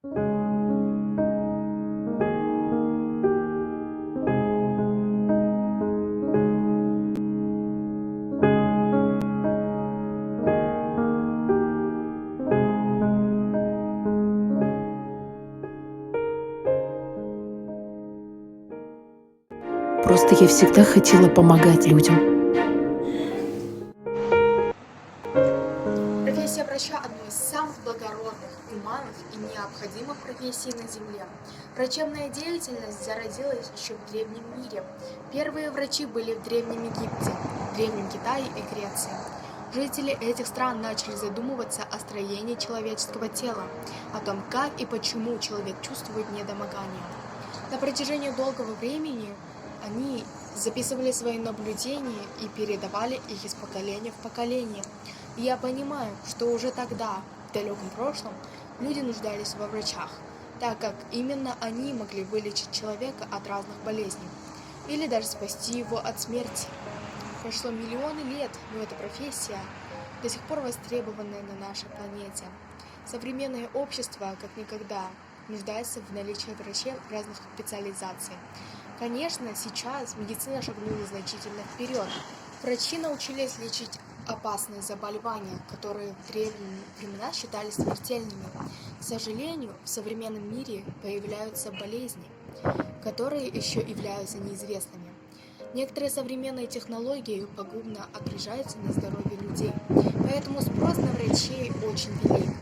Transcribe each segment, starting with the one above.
Просто я всегда хотела помогать людям. Профессия врача – одна из самых благородных, гуманных и необходимых профессий на Земле. Врачебная деятельность зародилась еще в Древнем мире. Первые врачи были в Древнем Египте, Древнем Китае и Греции. Жители этих стран начали задумываться о строении человеческого тела, о том, как и почему человек чувствует недомогание. На протяжении долгого времени они записывали свои наблюдения и передавали их из поколения в поколение. И я понимаю, что уже тогда, в далеком прошлом, люди нуждались во врачах, так как именно они могли вылечить человека от разных болезней или даже спасти его от смерти. Прошло миллионы лет, но эта профессия до сих пор востребованная на нашей планете. Современное общество, как никогда, нуждается в наличии врачей разных специализаций. Конечно, сейчас медицина шагнула значительно вперед. Врачи научились лечить опасные заболевания, которые в древние времена считались смертельными. К сожалению, в современном мире появляются болезни, которые еще являются неизвестными. Некоторые современные технологии пагубно отражаются на здоровье людей, поэтому спрос на врачей очень велик.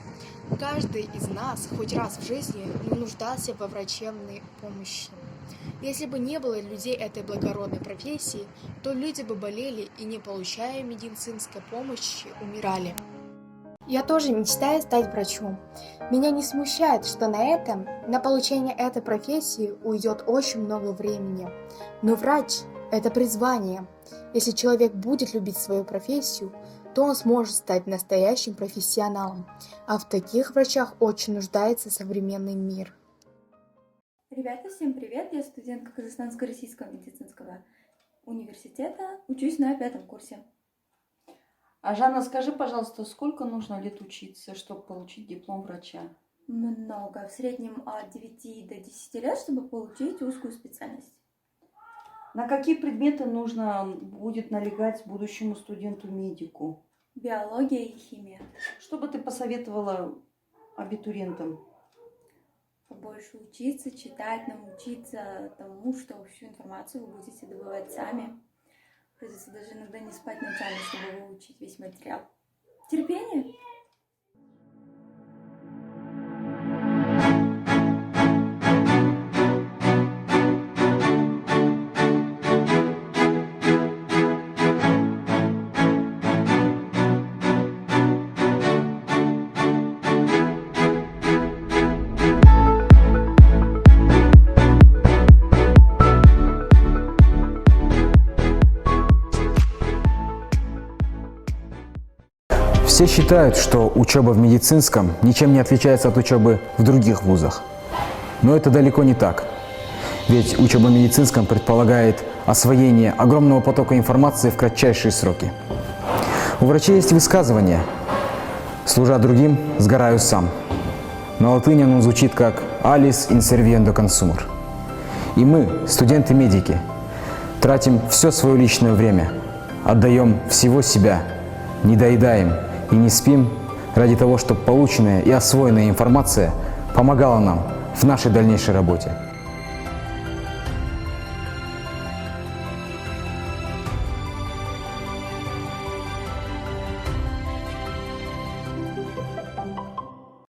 Каждый из нас хоть раз в жизни нуждался во врачебной помощи. Если бы не было людей этой благородной профессии, то люди бы болели и, не получая медицинской помощи, умирали. Я тоже мечтаю стать врачом. Меня не смущает, что на получение этой профессии уйдет очень много времени. Но врач – это призвание. Если человек будет любить свою профессию, то он сможет стать настоящим профессионалом. А в таких врачах очень нуждается современный мир. Ребята, всем привет! Я студентка Казахстанско-Российского медицинского университета, учусь на 5 курсе. А Жанна, скажи, пожалуйста, сколько нужно лет учиться, чтобы получить диплом врача? Много, в среднем от 9 до 10 лет, чтобы получить узкую специальность. На какие предметы нужно будет налегать будущему студенту-медику? Биология и химия. Что бы ты посоветовала абитуриентам? Побольше учиться, читать, научиться тому, что всю информацию вы будете добывать сами. Придется даже иногда не спать ночами, чтобы выучить весь материал. Терпение! Все считают, что учеба в медицинском ничем не отличается от учебы в других вузах. Но это далеко не так. Ведь учеба в медицинском предполагает освоение огромного потока информации в кратчайшие сроки. У врачей есть высказывание «служа другим, сгораю сам». На латыни оно звучит как «alis inserviendo consumere». И мы, студенты-медики, тратим все свое личное время, отдаем всего себя, не доедаем и не спим ради того, чтобы полученная и освоенная информация помогала нам в нашей дальнейшей работе.